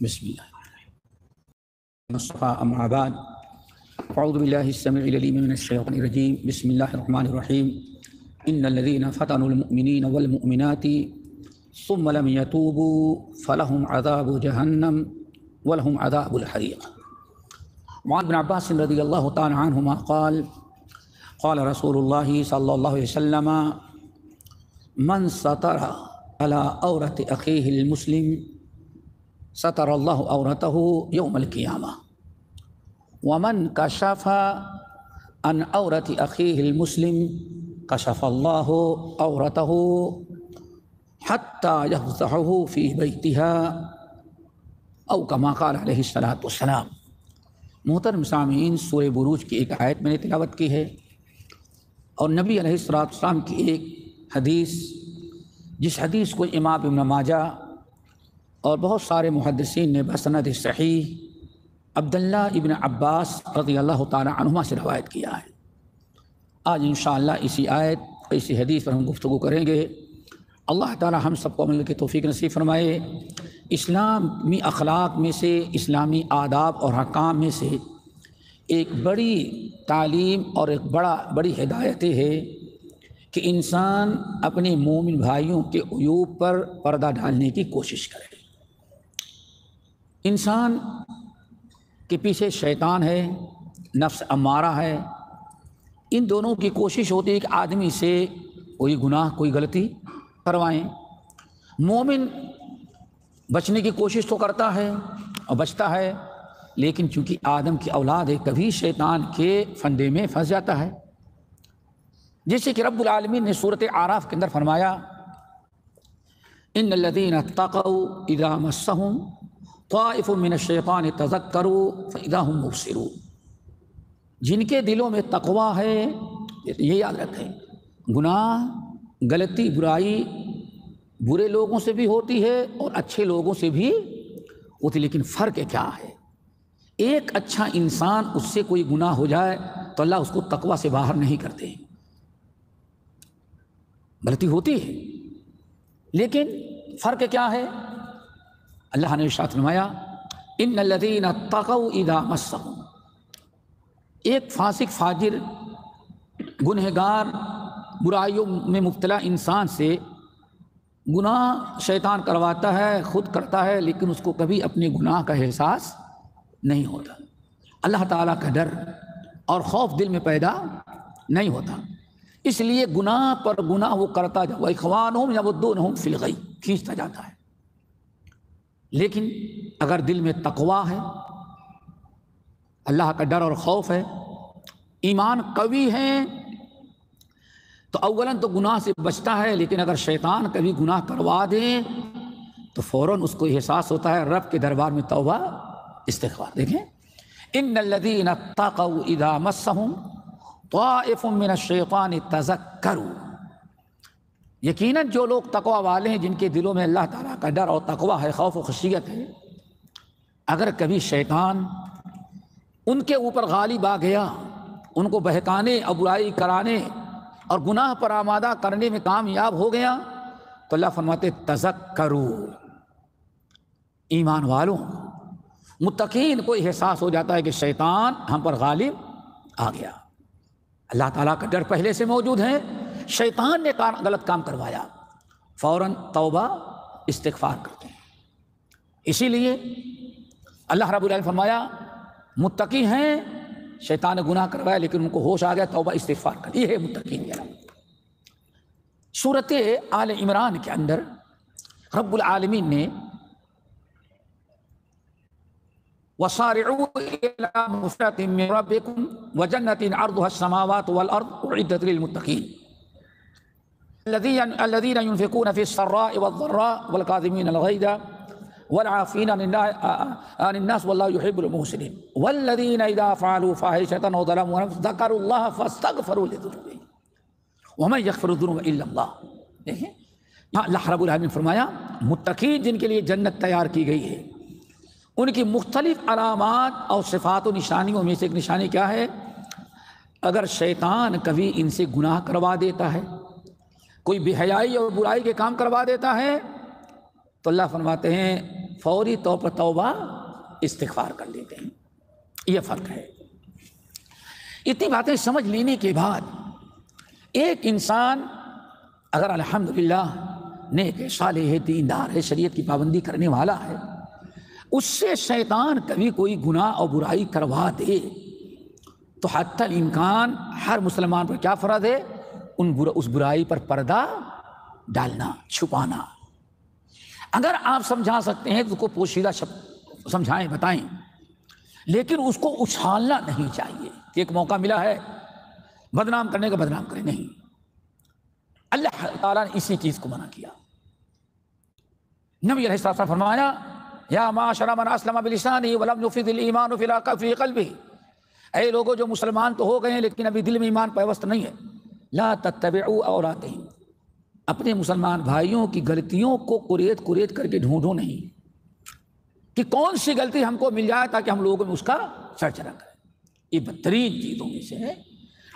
بسم الله مصطفى أما بعد أعوذ بالله السميع العليم من الشيطان الرجيم بسم الله الرحمن الرحيم إن الذين فتنوا المؤمنين والمؤمنات ثم لم يتوبوا فلهم عذاب جهنم ولهم عذاب الحريق. وعن ابن عباس رضي الله تعالى عنهما قال قال رسول الله صلى الله عليه وسلم من ستر على عورة أخيه المسلم ستر الله عورته يوم القيامة ومن كشف عن عورة أخيه المسلم كشف الله عورته حتى يفضحه في بيتها أو كما قال عليه الصلاة والسلام. محترم سامعین، سورہ بروج کی ایک آیت میں نے تلاوت کی ہے اور نبی علیہ الصلوۃ والسلام کی ایک حدیث، جس حدیث کو امام ابن ماجہ اور بہت سارے محدثین نے بسند صحیح عبداللہ ابن عباس رضی اللہ تعالی عنہما سے روایت کیا ہے. آج انشاءاللہ اسی آیت اسی حدیث پر ہم گفتگو کریں گے. اللہ تعالی ہم سب کو عمل کی توفیق نصیب فرمائے. اسلامی اخلاق میں سے، اسلامی آداب اور حکام میں سے ایک بڑی تعلیم اور ایک بڑی ہدایت ہے کہ انسان اپنے مومن بھائیوں کے عیوب پر پردہ ڈالنے کی کوشش کرے. انسان کے پیچھے شیطان ہے، نفس امارہ ہے. ان دونوں کی کوشش ہوتی ہے کہ آدمی سے کوئی گناہ کوئی غلطی کروائیں. مومن بچنے کی کوشش تو کرتا ہے اور بچتا ہے، لیکن چونکہ آدم کی اولاد ہے کبھی شیطان کے فندے میں پھنس جاتا ہے. جیسے کہ رب العالمین نے سورۃ اعراف کے اندر فرمایا ان الذین اتقوا اذا مسهم طائف من الشیطان تذکروا فاذا هم مبصرون. جن کے دلوں میں تقویٰ ہے، یہ یاد رکھیں، گناہ غلطی برائی برے لوگوں سے بھی ہوتی ہے اور اچھے لوگوں سے بھی ہوتی، لیکن فرق کیا ہے؟ ایک اچھا انسان اس سے کوئی گناہ ہو جائے تو اللہ اس کو تقویٰ سے باہر نہیں کرتے. غلطی ہوتی ہے لیکن فرق کیا ہے؟ اللہ نے ارشاد فرمایا ان الذین اتقوا اذا مسهم. ایک فاسق فاجر گنہگار برائیوں میں مبتلا انسان سے گناہ شیطان کرواتا ہے، خود کرتا ہے، لیکن اس کو کبھی اپنے گناہ کا احساس نہیں ہوتا. اللہ تعالیٰ کا ڈر اور خوف دل میں پیدا نہیں ہوتا، اس لیے گناہ پر گناہ وہ کرتا جا وَإِخْوَانُهُمْ يَمُدُّونَهُمْ فِي الْغَيِّ، کھینچتا جاتا ہے. لیکن اگر دل میں تقویٰ ہے، اللہ کا ڈر اور خوف ہے، ایمان قوی ہے، تو اولاً تو گناہ سے بچتا ہے. لیکن اگر شیطان کبھی گناہ کروا دے تو فوراً اس کو احساس ہوتا ہے، رب کے دربار میں توبہ استغفار. دیکھیں ان الذین اتقوا اذا مسهم طائف من الشیطان تذکروا. یقیناً جو لوگ تقوی والے ہیں، جن کے دلوں میں اللہ تعالیٰ کا ڈر اور تقوی ہے، خوف و خشیت ہے، اگر کبھی شیطان ان کے اوپر غالب آ گیا، ان کو بہکانے اور برائی کرانے اور گناہ پر آمادہ کرنے میں کامیاب ہو گیا تو اللہ فرماتے تذکروا، ایمان والوں متقین کو احساس ہو جاتا ہے کہ شیطان ہم پر غالب آ گیا. اللہ تعالیٰ کا ڈر پہلے سے موجود ہے، شیطان نے غلط کام کروایا، فوراً توبہ استغفار کرتے ہیں. اسی لیے اللہ رب العالمین فرمایا متقی ہیں، شیطان نے گناہ کروایا لیکن ان کو ہوش آ گیا، توبہ استغفار کر. یہ ہے متقین. سورۃ آل عمران کے اندر رب العالمین نے وَصَارِعُوا إِلَىٰ مَغْفِرَةٍ مِّن رَّبِّكُمْ وَجَنَّةٍ عَرْضُهَا السَّمَاوَاتُ وَالْأَرْضُ أُعِدَّتْ لِلْمُتَّقِينَ الَّذِينَ يُنفِقُونَ فِي السَّرَّاءِ وَالضَّرَّاءِ وَالْكَاظِمِينَ الْغَيْظَ وَالْعَافِينَ عَنِ النَّاسِ وَاللَّهُ يُحِبُّ الْمُحْسِنِينَ وَالَّذِينَ إِذَا فَعَلُوا فَاحِشَةً أَوْ ظَلَمُوا أَنفُسَهُمْ ذَكَرُوا اللَّهَ فَاسْتَغْفَرُوا لِذُنُوبِهِمْ وَمَن يَغْفِرُ الذُّنُوبَ إِلَّا اللَّهُ. دیکھیں یہاں اللہ رب العالمین فرمایا متقین جن کے لیے جنت تیار کی گئی ہے، ان کی مختلف علامات اور صفات و نشانیوں میں سے ایک نشانی کیا ہے؟ اگر شیطان کبھی ان سے گناہ کروا دیتا ہے، کوئی بے حیائی اور برائی کے کام کروا دیتا ہے، تو اللہ فرماتے ہیں فوری طور پر توبہ استغفار کر لیتے ہیں. یہ فرق ہے. اتنی باتیں سمجھ لینے کے بعد ایک انسان اگر الحمدللہ نیک ہے، صالح ہے، دیندار ہے، شریعت کی پابندی کرنے والا ہے، اس سے شیطان کبھی کوئی گناہ اور برائی کروا دے تو حتی الامکان ہر مسلمان پر کیا فرض ہے؟ اس برائی پر پردہ ڈالنا، چھپانا. اگر آپ سمجھا سکتے ہیں تو اس کو پوشیدہ سمجھائیں، بتائیں، لیکن اس کو اچھالنا نہیں چاہیے کہ ایک موقع ملا ہے بدنام کرنے کا بدنام کرے. نہیں، اللہ تعالیٰ نے اسی چیز کو منع کیا. نبی علیہ الصلوۃ والسلام فرمایا یا معاشر من اسلم بلسانہ ولم یفض الایمان فی قلبہ، اے لوگوں جو مسلمان تو ہو گئے ہیں لیکن ابھی دل میں ایمان پیوست نہیں ہے، لا تتبعوا عوراتہم، اپنے مسلمان بھائیوں کی غلطیوں کو قریت کر کے ڈھونڈو نہیں کہ کون سی غلطی ہم کو مل جائے تاکہ ہم لوگوں میں اس کا چرچا کریں. یہ بدترین چیزوں میں سے ہے.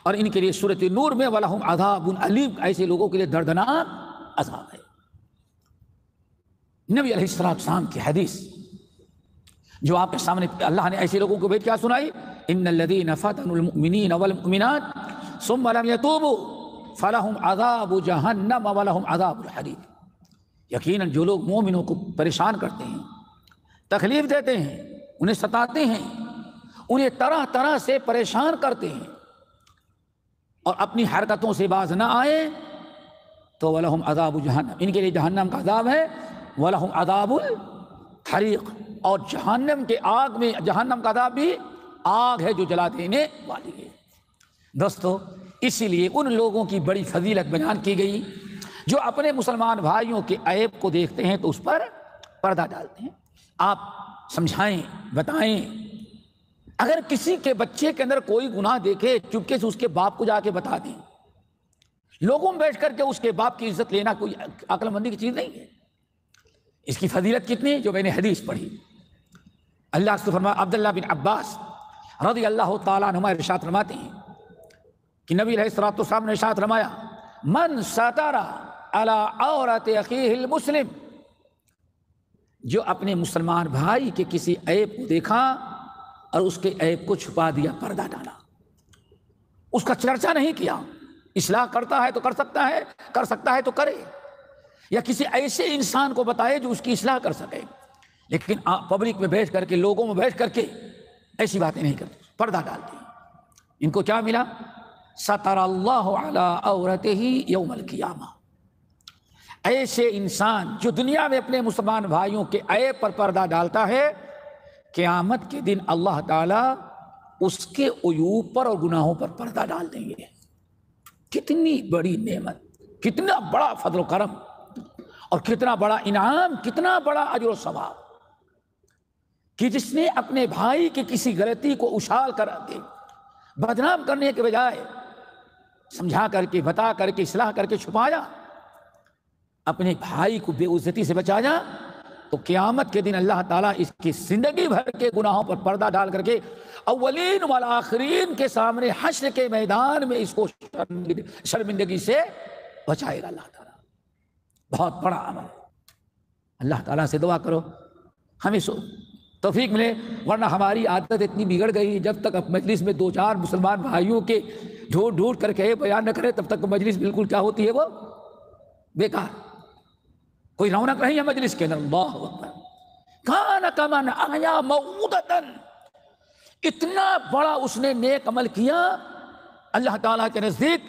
اور ان کے لیے سورۃ نور میں وَلَهُمْ عَذَابٌ عَلِيمٌ، ایسے لوگوں کے لیے دردناک عذاب ہے. نبی علیہ السلام کی حدیث جو آپ کے سامنے اللہ نے ایسے لوگوں کو بیٹھ کیا سنائی، ان الذین فتنوا المؤمنین والمؤمنات ثم لم يتوبوا فلہم عذاب جہنم ولہم عذاب الحریق. یقیناً جو لوگ مومنوں کو پریشان کرتے ہیں، تکلیف دیتے ہیں، انہیں ستاتے ہیں، انہیں طرح طرح سے پریشان کرتے ہیں اور اپنی حرکتوں سے باز نہ آئے تو وَلَهُمْ عَذَابُ جَهَنَّمْ، ان کے لیے جہنم کا عذاب ہے. وَلَهُمْ عَذَابُ الْحَرِيقِ، اور جہنم کے آگ میں، جہنم کا عذاب بھی آگ ہے جو جلا دینے والی ہے. دوستو اسی لیے ان لوگوں کی بڑی فضیلت بیان کی گئی جو اپنے مسلمان بھائیوں کے عیب کو دیکھتے ہیں تو اس پر پردہ ڈالتے ہیں. آپ سمجھائیں، بتائیں. اگر کسی کے بچے کے اندر کوئی گناہ دیکھے چپکے سے اس کے باپ کو جا کے بتا دیں. لوگوں میں بیٹھ کر کے اس کے باپ کی عزت لینا کوئی عقل مندی کی چیز نہیں ہے. اس کی فضیلت کتنی جو میں نے حدیث پڑھی. اللہ سے فرمایا، عبداللہ بن عباس رضی اللہ تعالیٰ عنہما ارشاد فرماتے ہیں کہ نبی علیہ الصلوۃ والسلام نے ارشاد فرمایا، من ستر علی عورت اخیہ المسلم، جو اپنے مسلمان بھائی کے کسی عیب کو دیکھا اور اس کے عیب کو چھپا دیا، پردہ ڈالا، اس کا چرچا نہیں کیا. اصلاح کرتا ہے تو کر سکتا ہے تو کرے، یا کسی ایسے انسان کو بتائے جو اس کی اصلاح کر سکے، لیکن آپ پبلک میں بیٹھ کر کے، لوگوں میں بیٹھ کر کے ایسی باتیں نہیں کرتے، پردہ ڈالتے ہیں. ان کو کیا ملا؟ ستر اللہ علی عورتہ یوم القیامہ. ایسے انسان جو دنیا میں اپنے مسلمان بھائیوں کے عیب پر پردہ ڈالتا ہے، قیامت کے دن اللہ تعالیٰ اس کے عیوب پر اور گناہوں پر پردہ ڈال دیں گے. کتنی بڑی نعمت، کتنا بڑا فضل و کرم، اور کتنا بڑا انعام، کتنا بڑا اجر و ثواب کہ جس نے اپنے بھائی کی کسی غلطی کو اچھال کر کے، بدنام کرنے کے بجائے سمجھا کر کے، بتا کر کے، اصلاح کر کے چھپایا، اپنے بھائی کو بے عزتی سے بچایا، تو قیامت کے دن اللہ تعالیٰ اس کی زندگی بھر کے گناہوں پر پردہ ڈال کر کے اولین والآخرین کے سامنے حشر کے میدان میں اس کو شرمندگی سے بچائے گا اللہ تعالیٰ. بہت بڑا عمل. اللہ تعالیٰ سے دعا کرو ہمیں توفیق ملے، ورنہ ہماری عادت اتنی بگڑ گئی، جب تک مجلس میں دو چار مسلمان بھائیوں کے ڈھونڈ کر کے بیان نہ کرے تب تک مجلس بالکل کیا ہوتی ہے، وہ بیکار، کوئی رونق نہیں ہے مجلس کے اندر. اللہ اکبر. کان کمن احیا موعودۃ، اتنا بڑا اس نے نیک عمل کیا اللہ تعالیٰ کے نزدیک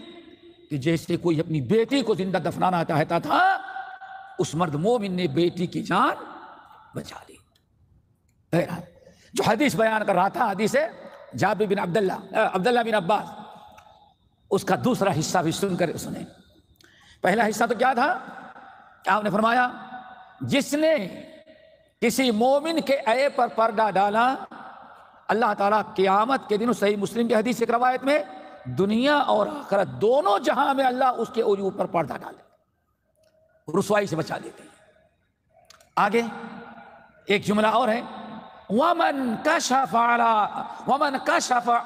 کہ جیسے کوئی اپنی بیٹی کو زندہ دفنانا چاہتا تھا، اس مرد مومن نے بیٹی کی جان بچا لی. جو حدیث بیان کر رہا تھا، حدیث جابر بن عبداللہ بن عباس، اس کا دوسرا حصہ بھی سن کر سنیں. پہلا حصہ تو کیا تھا؟ آپ نے فرمایا جس نے کسی مومن کے عیب پر پردہ ڈالا، اللہ تعالیٰ قیامت کے دن، صحیح مسلم کی حدیث ایک روایت میں، دنیا اور آخرت دونوں جہاں میں اللہ اس کے عیوب پر پردہ ڈالے، رسوائی سے بچا دیتے ہیں. آگے ایک جملہ اور ہے، وَمَنْ كَشَفَ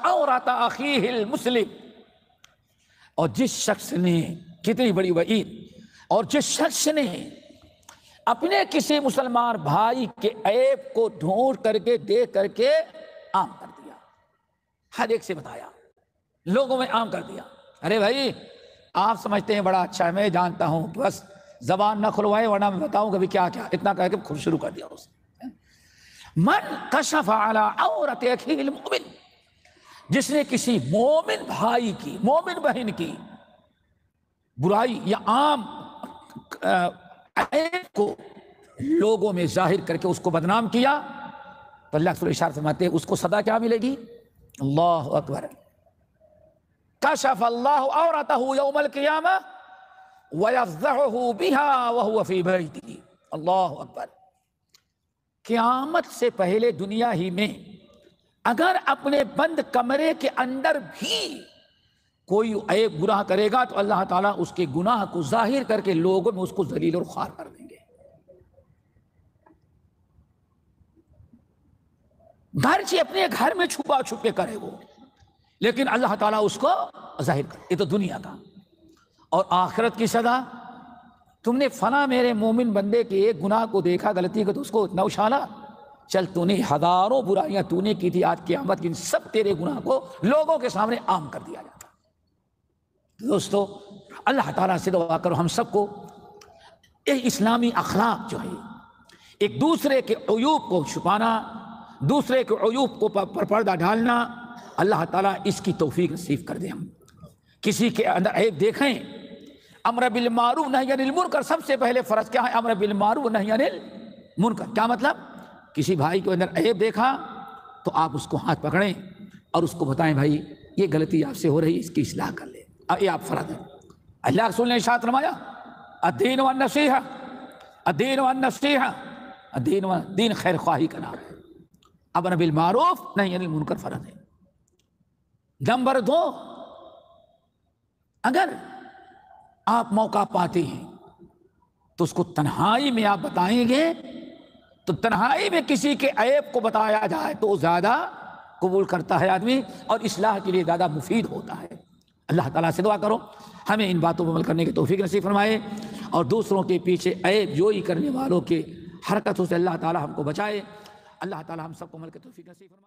عَوْرَةَ أَخِيهِ الْمُسْلِمِ، اور جس شخص نے، کتنی بڑی وعید، اور جس شخص نے اپنے کسی مسلمان بھائی کے عیب کو ڈھونڈ کر کے دیکھ کر کے عام کر دیا، ہر ایک سے بتایا، لوگوں میں عام کر دیا۔ ارے بھائی آپ سمجھتے ہیں بڑا اچھا ہے، میں جانتا ہوں، بس زبان نہ کھلوائے ورنہ میں بتاؤں کبھی کیا کیا، اتنا کہہ کے خود شروع کر دیا اس نے۔ من کشف علی عورت اخیہ المؤمن، جس نے کسی مومن بھائی کی، مومن بہن کی برائی یا عام عیب کو لوگوں میں ظاہر کر کے اس کو بدنام کیا، تو اللہ کے ارشاد فرماتے ہیں اس کو صدا کیا ملے گی؟ اللہ اکبر، کشف اللہ عورتہ یوم القیامہ ویفضحہ بہا وہو فی بیتہ۔ اللہ اکبر، قیامت سے پہلے دنیا ہی میں اگر اپنے بند کمرے کے اندر بھی کوئی عیب گناہ کرے گا تو اللہ تعالیٰ اس کے گناہ کو ظاہر کر کے لوگوں میں اس کو ذلیل اور خوار کر دیں گے۔ گرچہ اپنے گھر میں چھپا چھپ کے کرے وہ، لیکن اللہ تعالیٰ اس کو ظاہر کر، یہ تو دنیا کا۔ اور آخرت کی سزا، تم نے فلاں میرے مومن بندے کے ایک گناہ کو دیکھا، غلطی کو، تو اس کو اتنا اچھالا، چل تو نے ہزاروں برائیاں تو نے کی تھی، آج قیامت کی سب تیرے گناہ کو لوگوں کے سامنے عام کر دیا جاتا۔ دوستو اللہ تعالیٰ سے دعا کرو ہم سب کو یہ اسلامی اخلاق جو ہے، ایک دوسرے کے عیوب کو چھپانا، دوسرے کے عیوب کو پر پردہ ڈالنا، اللہ تعالیٰ اس کی توفیق نصیب کر دے۔ ہم کسی کے اندر عیب دیکھیں، امر بالمعروف نہی عن المنکر، سب سے پہلے فرض کیا ہے؟ امر بالمعروف نہی عن المنکر۔ کیا مطلب؟ کسی بھائی کے اندر عیب دیکھا تو آپ اس کو ہاتھ پکڑیں اور اس کو بتائیں بھائی یہ غلطی آپ سے ہو رہی ہے، اس کی اصلاح کر لیں، اب یہ آپ فرض ہے۔ اللہ رسول نے ارشاد فرمایا الدین والنصیحہ، الدین والنصیحہ، دین خیر خواہی کا نام ہے، امر بالمعروف نہی عن المنکر فرض ہے۔ نمبر 2، اگر آپ موقع پاتے ہیں تو اس کو تنہائی میں آپ بتائیں گے تو تنہائی میں کسی کے عیب کو بتایا جائے تو وہ زیادہ قبول کرتا ہے آدمی اور اصلاح کے لیے زیادہ مفید ہوتا ہے۔ اللہ تعالیٰ سے دعا کرو ہمیں ان باتوں پر عمل کرنے کی توفیق نصیب فرمائے اور دوسروں کے پیچھے عیب جوئی کرنے والوں کے حرکتوں سے اللہ تعالیٰ ہم کو بچائے۔ اللہ تعالیٰ ہم سب کو عمل کی توفیق نصیب فرمائے۔